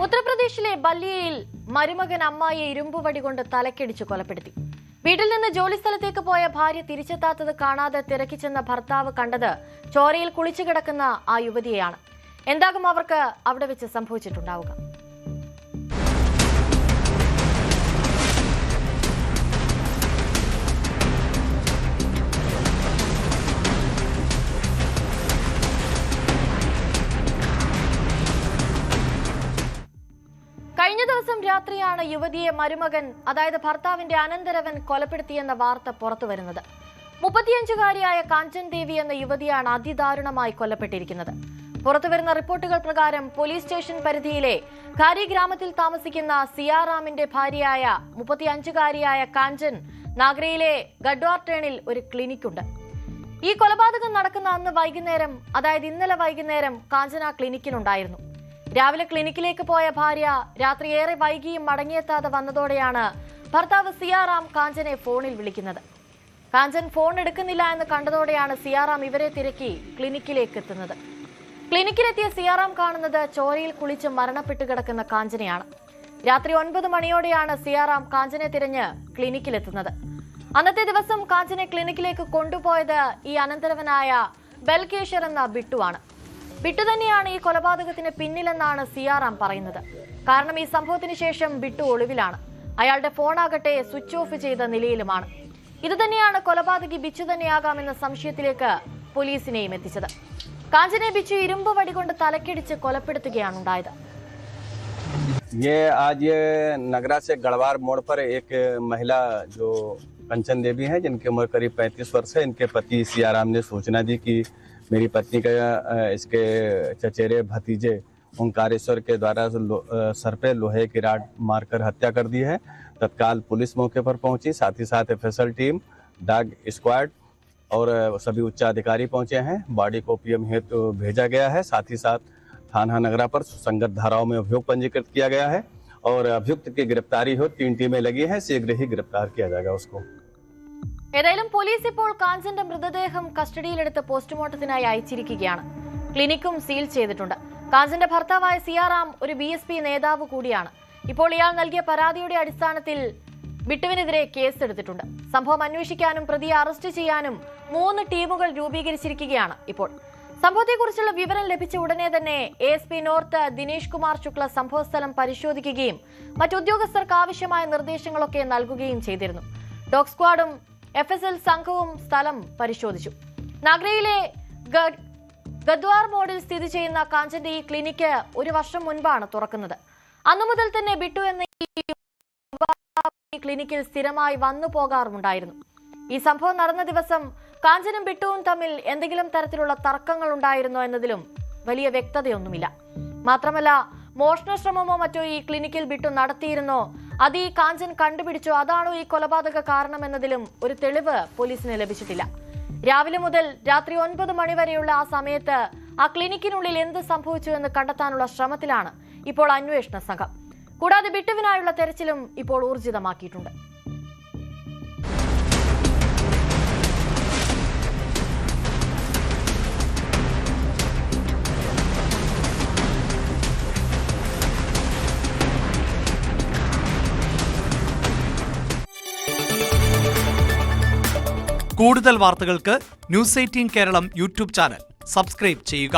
ഉത്തർപ്രദേശിലെ ബല്ലിയയിൽ മരുമകൻ അമ്മായിയെ ഇരുമ്പുവടി കൊണ്ട് തലക്കടിച്ചു കൊലപ്പെടുത്തി. വീട്ടിൽ നിന്ന് ജോലിസ്ഥലത്തേക്ക് പോയ ഭാര്യ തിരിച്ചെത്താത്തത് കാണാതെ തിരക്കി ചെന്ന ഭർത്താവ് കണ്ടത് ചോരയിൽ കുളിച്ചു കിടക്കുന്ന ആ യുവതിയെയാണ്. എന്താകും അവർക്ക് അവിടെ വെച്ച് സംഭവിച്ചിട്ടുണ്ടാവുക? കഴിഞ്ഞ ദിവസം രാത്രിയാണ് യുവതിയെ മരുമകൻ, അതായത് ഭർത്താവിന്റെ അനന്തരവൻ കൊലപ്പെടുത്തിയെന്ന വാർത്ത പുറത്തുവരുന്നത്. 35-കാരിയായ കാഞ്ചൻ ദേവി എന്ന യുവതിയാണ് അതിദാരുണമായി കൊല്ലപ്പെട്ടിരിക്കുന്നത്. പുറത്തുവരുന്ന റിപ്പോർട്ടുകൾ പ്രകാരം പോലീസ് സ്റ്റേഷൻ പരിധിയിലെ ഖാരി ഗ്രാമത്തിൽ താമസിക്കുന്ന സിയാറാമിന്റെ ഭാര്യയായ 35-കാരിയായ കാഞ്ചൻ നാഗ്രയിലെ ഗഡ്വാർ ടേണിൽ ഒരു ക്ലിനിക്കുണ്ട്. ഈ കൊലപാതകം നടക്കുന്ന അന്ന് വൈകുന്നേരം, അതായത് ഇന്നലെ വൈകുന്നേരം കാഞ്ചൻ ആ ക്ലിനിക്കിനുണ്ടായിരുന്നു. രാവിലെ ക്ലിനിക്കിലേക്ക് പോയ ഭാര്യ രാത്രി ഏറെ വൈകിയും മടങ്ങിയെത്താതെ വന്നതോടെയാണ് ഭർത്താവ് സിയാറാം കാഞ്ചനെ ഫോണിൽ വിളിക്കുന്നത്. കാഞ്ചൻ ഫോൺ എടുക്കുന്നില്ല എന്ന് കണ്ടതോടെയാണ് സിയാറാം ഇവരെ തിരക്കി ക്ലിനിക്കിലേക്ക് എത്തുന്നത്. ക്ലിനിക്കിലെത്തിയ സിയാറാം കാണുന്നത് ചോരയിൽ കുളിച്ച് മരണപ്പെട്ടു കിടക്കുന്ന കാഞ്ചനെയാണ്. രാത്രി 9 മണിയോടെയാണ് സിയാറാം കാഞ്ചനെ തിരഞ്ഞ് ക്ലിനിക്കിലെത്തുന്നത്. അന്നത്തെ ദിവസം കാഞ്ചനെ ക്ലിനിക്കിലേക്ക് കൊണ്ടുപോയത് ഈ അനന്തരവനായ ബൽകേശ്വർ എന്ന ബിട്ടുവാണ്. ബിട്ടു തന്നെയാണ് ഈ കൊലപാതകത്തിന് പിന്നിലെന്നാണ് സിയാറാം പറയുന്നത്. കാരണം ഈ സംഭവത്തിന് ശേഷം ബിട്ടു ഒളിവിലാണ്. അയാളുടെ ഫോണാകട്ടെ സ്വിച്ച് ഓഫ് ചെയ്ത നിലയിലുമാണ്. ഇതുതന്നെയാണ് കൊലപാതകി ബിച്ചു തന്നെയാകാമെന്ന സംശയത്തിലേക്ക് പോലീസിനെയും എത്തിച്ചത്. കാഞ്ചനെ ബിച്ചു ഇരുമ്പ് വടി കൊണ്ട് തലക്കടിച്ച് കൊലപ്പെടുത്തുകയാണ് ഉണ്ടായത്. ये आज ये नगरा से गढ़वार मोड़ पर एक महिला जो कंचन देवी है, जिनकी उम्र करीब 35 वर्ष है, इनके पति सियाराम ने सूचना दी कि मेरी पत्नी का इसके चचेरे भतीजे ओंकारेश्वर के द्वारा सर पे लोहे की राड मारकर हत्या कर दी है। तत्काल पुलिस मौके पर पहुंची, साथ ही साथ एफएसएल टीम, डॉग स्क्वाड और सभी उच्च अधिकारी पहुंचे हैं। बॉडी को पीएम हेतु भेजा गया है। साथ ही साथ थाना नगरा पर संगत धाराओं में अभियोग पंजीकृत किया गया है और अभियुक्त की गिरफ्तारी हो 3 टीमें लगी हैं। शीघ्र ही गिरफ्तार किया जाएगा उसको। ഏതായാലും പോലീസ് ഇപ്പോൾ കാഞ്ചന്റെ മൃതദേഹം കസ്റ്റഡിയിലെടുത്ത് പോസ്റ്റ്മോർട്ടത്തിനായി അയച്ചിരിക്കുകയാണ്. ക്ലിനിക്കും സീൽ ചെയ്തിട്ടുണ്ട്. കാഞ്ചന്റെ ഭർത്താവായ സിയാറാം ഒരു BSP നേതാവ് കൂടിയാണ്. ഇപ്പോൾ ഇയാൾ നൽകിയ പരാതിയുടെ അടിസ്ഥാനത്തിൽ ബിട്ടുവിനെതിരെ കേസെടുത്തിട്ടുണ്ട്. സംഭവം അന്വേഷിക്കാനും പ്രതിയെ അറസ്റ്റ് ചെയ്യാനും 3 ടീമുകൾ രൂപീകരിച്ചിരിക്കുകയാണ്. ഇപ്പോൾ സംഭവത്തെക്കുറിച്ചുള്ള വിവരം ലഭിച്ച ഉടനെ തന്നെ ASP നോർത്ത് ദിനേഷ് കുമാർ ശുക്ല സംഭവസ്ഥലം പരിശോധിക്കുകയും മറ്റുദ്യോഗസ്ഥർക്ക് ആവശ്യമായ നിർദ്ദേശങ്ങളൊക്കെ നൽകുകയും ചെയ്തിരുന്നു. ഡോഗ് സ്ക്വാഡും FSL സംഘവും സ്ഥലം പരിശോധിച്ചു. നാഗ്രയിലെ ഗദ്വാർ മോഡിൽ സ്ഥിതി ചെയ്യുന്ന കാഞ്ചന്റെ ഈ ക്ലിനിക്ക് 1 വർഷം മുൻപാണ് തുറക്കുന്നത്. അന്നു മുതൽ തന്നെ ബിട്ടു എന്ന ഈ ക്ലിനിക്കിൽ സ്ഥിരമായി വന്നു പോകാറുണ്ടായിരുന്നു. ഈ സംഭവം നടന്ന ദിവസം കാഞ്ചനും ബിട്ടുവും തമ്മിൽ എന്തെങ്കിലും തരത്തിലുള്ള തർക്കങ്ങൾ ഉണ്ടായിരുന്നോ എന്നതിലും വലിയ വ്യക്തതയൊന്നുമില്ല. മാത്രമല്ല, മോഷണ ശ്രമമോ മറ്റോ ഈ ക്ലിനിക്കിൽ ബിട്ടു നടത്തിയിരുന്നോ, അത് ഈ കാഞ്ചൻ കണ്ടുപിടിച്ചോ, അതാണോ ഈ കൊലപാതക കാരണമെന്നതിലും ഒരു തെളിവ് പോലീസിന് ലഭിച്ചിട്ടില്ല. രാവിലെ മുതൽ രാത്രി 9 മണി വരെയുള്ള ആ സമയത്ത് ആ ക്ലിനിക്കിനുള്ളിൽ എന്ത് സംഭവിച്ചു എന്ന് കണ്ടെത്താനുള്ള ശ്രമത്തിലാണ് ഇപ്പോൾ അന്വേഷണ സംഘം. കൂടാതെ ബിട്ടുവിനായുള്ള തെരച്ചിലും ഇപ്പോൾ ഊർജിതമാക്കിയിട്ടുണ്ട്. കൂടുതൽ വാർത്തകൾക്ക് news 18 Keralam YouTube channel subscribe ചെയ്യുക.